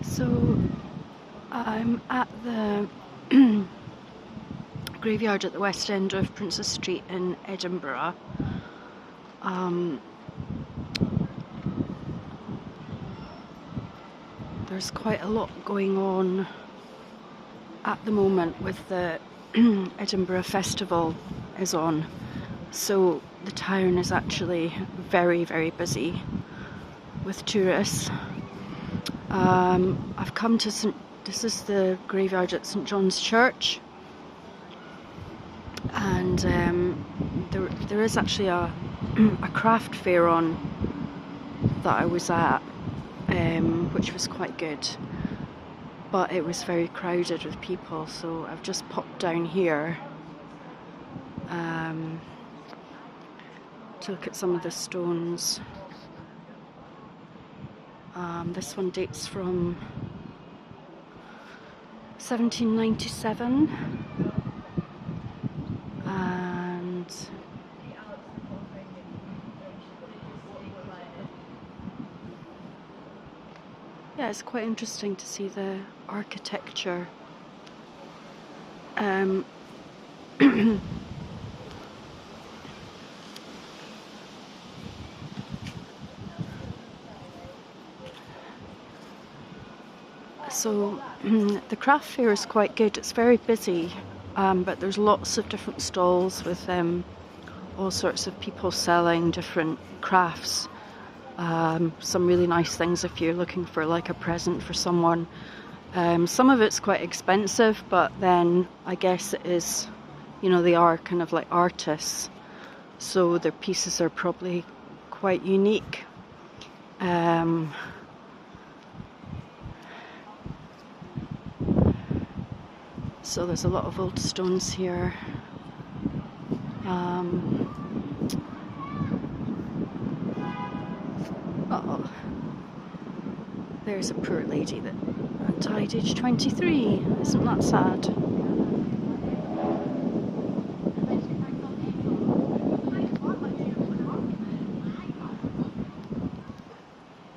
So I'm at the graveyard at the west end of Princess Street in Edinburgh. There's quite a lot going on at the moment with the Edinburgh Festival is on. So the town is actually very, very busy with tourists. I've come to this is the graveyard at St John's Church, and there is actually a craft fair on that I was at, which was quite good, but it was very crowded with people, so I've just popped down here to look at some of the stones. This one dates from 1797, and yeah, it's quite interesting to see the architecture. So the craft fair is quite good. It's very busy, but there's lots of different stalls with all sorts of people selling different crafts. Some really nice things if you're looking for like a present for someone. Some of it's quite expensive, but then I guess it is, they are kind of like artists, so their pieces are probably quite unique. So there's a lot of old stones here. Oh, there's a poor lady that died aged 23. Isn't that sad?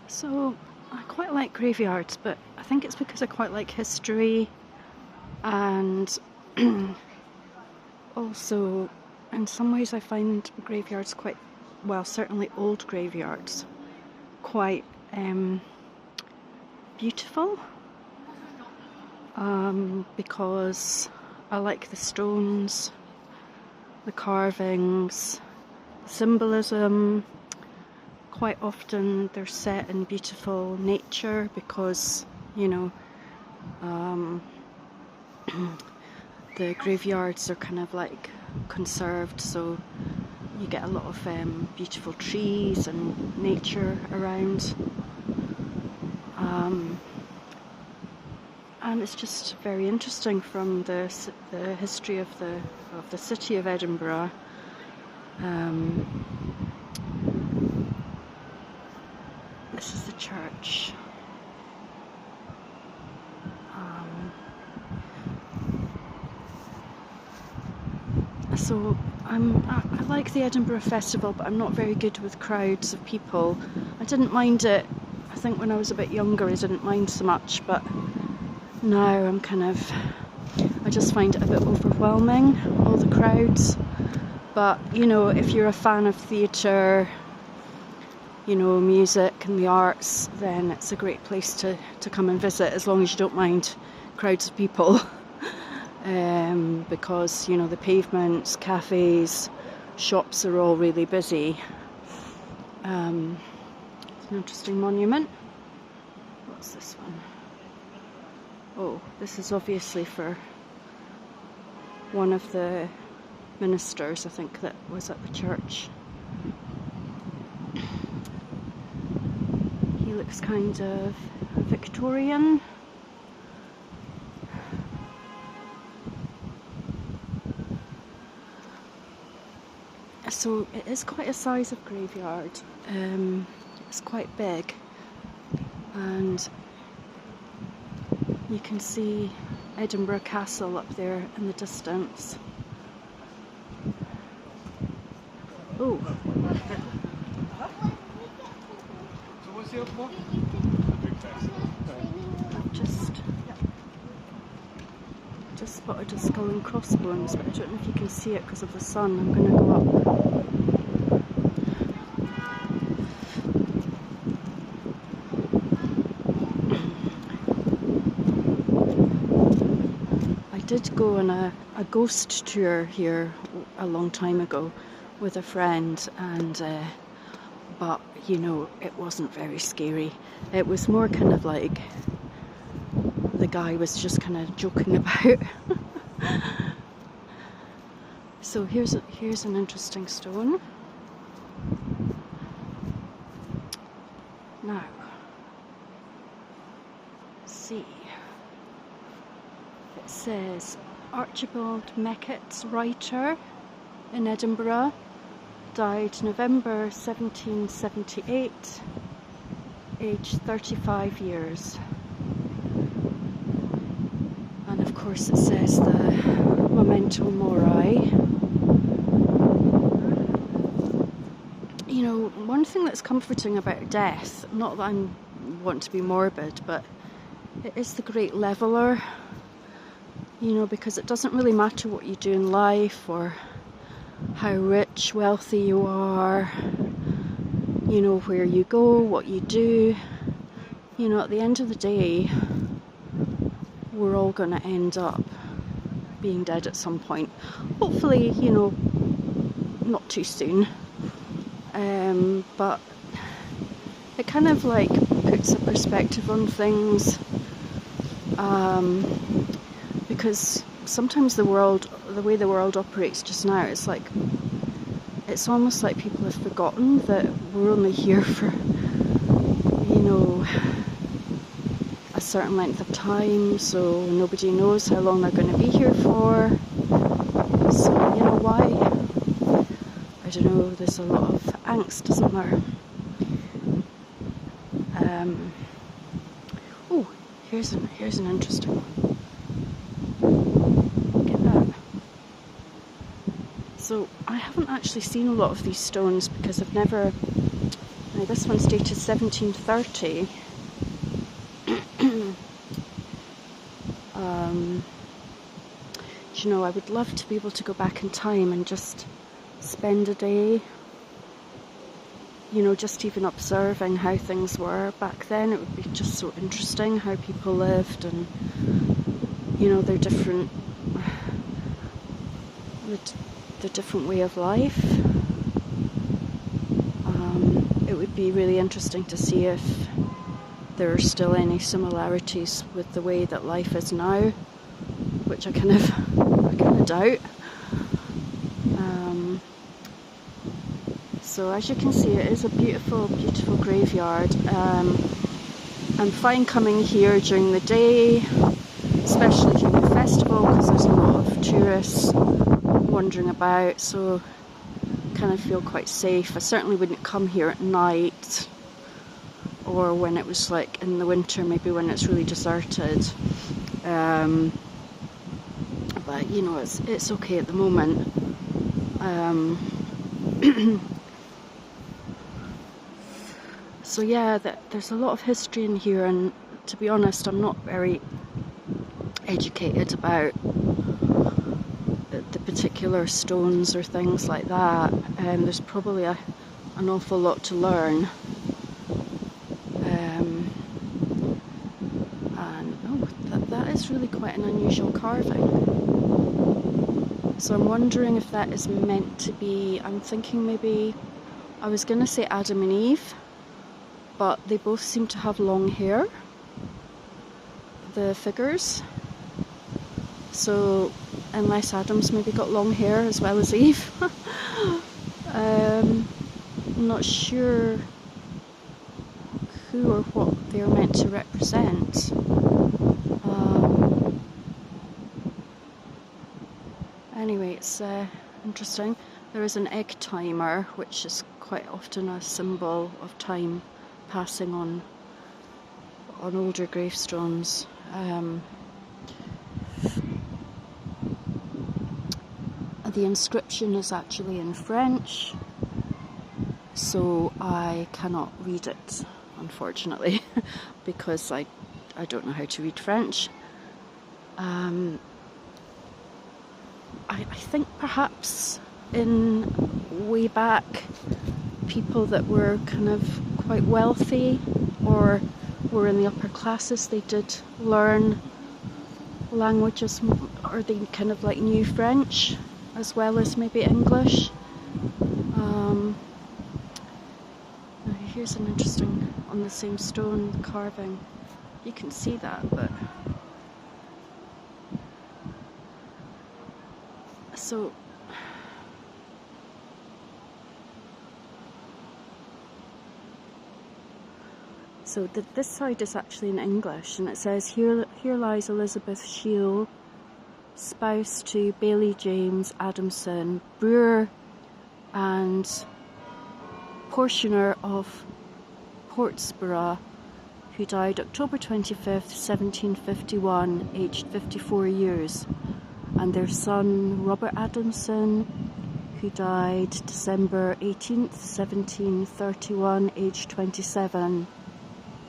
So I quite like graveyards, but I think it's because I quite like history, and also in some ways I find graveyards quite, well, certainly old graveyards, quite beautiful, because I like the stones, the carvings, the symbolism. Quite often they're set in beautiful nature because, the graveyards are kind of like conserved, so you get a lot of beautiful trees and nature around, and it's just very interesting from the history of the city of Edinburgh. This is the church. So I like the Edinburgh Festival, but I'm not very good with crowds of people. I didn't mind it, I think when I was a bit younger I didn't mind so much, but now I just find it a bit overwhelming, all the crowds. But if you're a fan of theatre, music and the arts, then it's a great place to come and visit, as long as you don't mind crowds of people. Because the pavements, cafes, shops are all really busy. It's an interesting monument. What's this one? Oh, this is obviously for one of the ministers, I think, that was at the church. He looks kind of Victorian. So it is quite a size of graveyard. It's quite big, and you can see Edinburgh Castle up there in the distance. Oh. spotted a skull and crossbones, but I don't know if you can see it because of the sun. I'm going to go up. I did go on a ghost tour here a long time ago with a friend, and but you know, it wasn't very scary. It was more kind of like the guy was just kind of joking about. So here's an interesting stone. Now, let's see. It says Archibald Meckett's writer in Edinburgh, died November 1778, aged 35 years. And of course it says the Memento Mori. You know, one thing that's comforting about death, not that I want to be morbid, but it is the great leveller. You know, because it doesn't really matter what you do in life or how rich, wealthy you are, you know, where you go, what you do. You know, at the end of the day, we're all going to end up being dead at some point. Hopefully, you know, not too soon. But it kind of like puts a perspective on things. Because sometimes the way the world operates just now, it's like, it's almost like people have forgotten that we're only here for, you know, a certain length of time, so nobody knows how long they're going to be here for. So, you know, why? I don't know, there's a lot of angst, isn't there? Oh, here's an interesting one. So I haven't actually seen a lot of these stones because I've never. Now this one's dated 1730. You know, I would love to be able to go back in time and just spend a day, you know, just even observing how things were back then. It would be just so interesting how people lived and, you know, their different way of life. It would be really interesting to see if there are still any similarities with the way that life is now, which I kind of doubt. So as you can see, it is a beautiful, beautiful graveyard. I'm fine coming here during the day, especially during the festival, because there's a lot of tourists wandering about, so I kind of feel quite safe. I certainly wouldn't come here at night or when it was like in the winter, maybe when it's really deserted. But you know, it's okay at the moment. So yeah, there's a lot of history in here, and to be honest, I'm not very educated about the particular stones or things like that. There's probably an awful lot to learn. And oh, that is really quite an unusual carving. So I'm wondering if that is meant to be, I'm thinking maybe, I was going to say Adam and Eve, but they both seem to have long hair, the figures. So unless Adam's maybe got long hair as well as Eve. I'm not sure who or what they're meant to represent. Anyway, it's interesting. There is an egg timer, which is quite often a symbol of time passing on older gravestones. The inscription is actually in French, so I cannot read it, unfortunately, because I don't know how to read French. I think perhaps in way back, people that were kind of quite wealthy or were in the upper classes, they did learn languages, or they kind of like knew French as well as maybe English. Here's an interesting, on the same stone carving. You can see that, but so this side is actually in English, and it says here lies Elizabeth Shiel, spouse to Bailey James Adamson, brewer and portioner of Portsborough, who died October 25th, 1751, aged 54 years, and their son Robert Adamson, who died December 18th, 1731, aged 27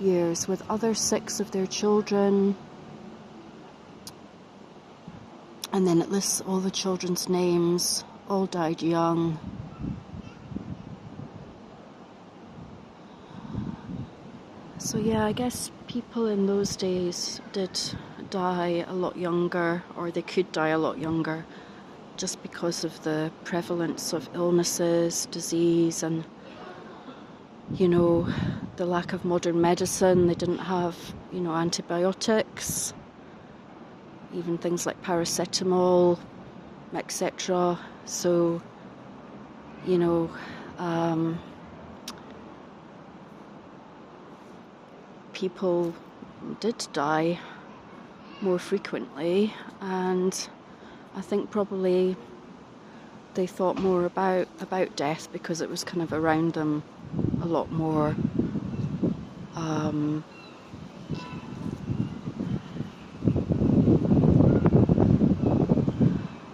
years, with other 6 of their children. And then it lists all the children's names, all died young. So yeah, I guess people in those days did die a lot younger, or they could die a lot younger, just because of the prevalence of illnesses, disease, and, you know, the lack of modern medicine. They didn't have, you know, antibiotics, even things like paracetamol, etc. So, you know, people did die more frequently, and I think probably they thought more about death because it was kind of around them a lot more.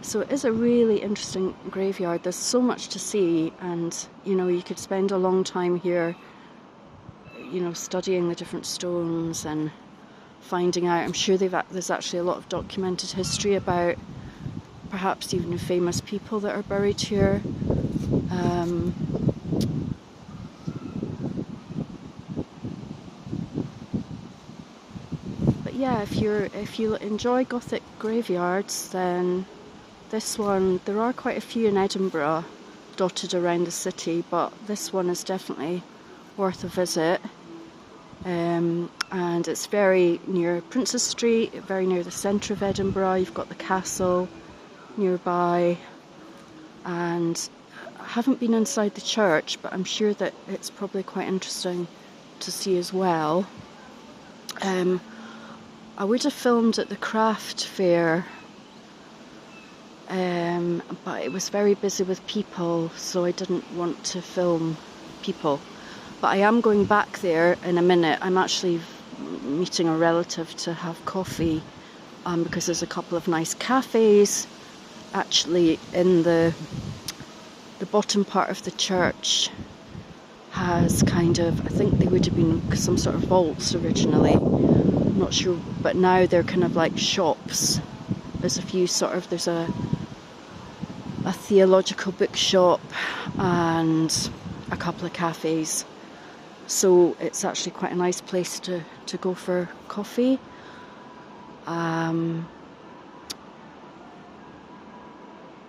So it is a really interesting graveyard. There's so much to see, and, you know, you could spend a long time here, you know, studying the different stones and finding out. I'm sure there's actually a lot of documented history about perhaps even famous people that are buried here. But yeah, if you enjoy Gothic graveyards, then this one, there are quite a few in Edinburgh dotted around the city, but this one is definitely worth a visit. And it's very near Princes Street, very near the centre of Edinburgh. You've got the castle nearby, and I haven't been inside the church, but I'm sure that it's probably quite interesting to see as well. I would have filmed at the craft fair, but it was very busy with people, so I didn't want to film people. But I am going back there in a minute. I'm actually meeting a relative to have coffee, because there's a couple of nice cafes actually in the bottom part of the church. Has kind of, I think they would have been some sort of vaults originally, I'm not sure, but now they're kind of like shops. There's a few there's a theological bookshop and a couple of cafes. So it's actually quite a nice place to go for coffee.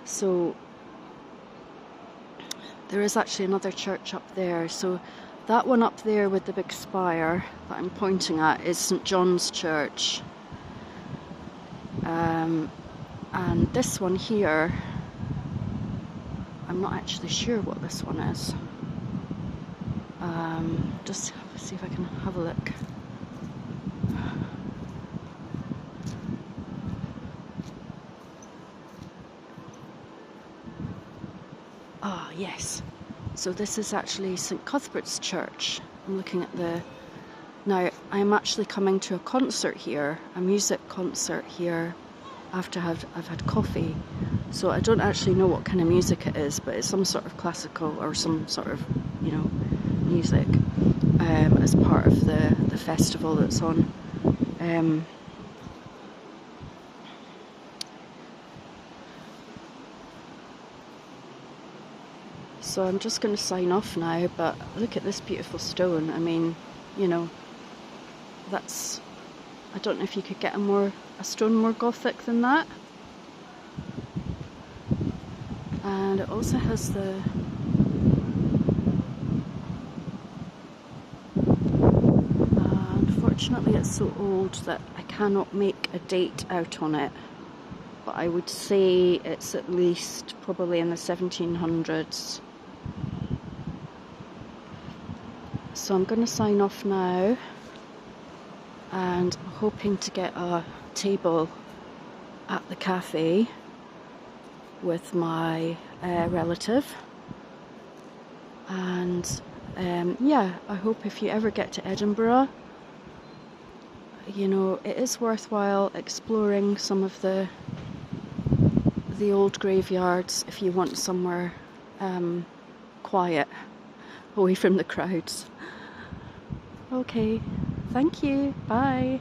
So there is actually another church up there. So that one up there with the big spire that I'm pointing at is St John's Church. And this one here, I'm not actually sure what this one is. Just see if I can have a look. Ah, yes. So this is actually St Cuthbert's Church. I'm looking at now I'm actually coming to a concert here, a music concert here, after I've had coffee. So I don't actually know what kind of music it is, but it's some sort of classical or some sort of, you know, music, as part of the festival that's on. So I'm just going to sign off now, but look at this beautiful stone. I mean, you know, that's, I don't know if you could get a stone more Gothic than that. And it also has unfortunately it's so old that I cannot make a date out on it. But I would say it's at least probably in the 1700s. So I'm going to sign off now, and I'm hoping to get a table at the cafe with my relative. And yeah, I hope if you ever get to Edinburgh, you know, it is worthwhile exploring some of the old graveyards if you want somewhere quiet, away from the crowds. Okay, thank you, bye.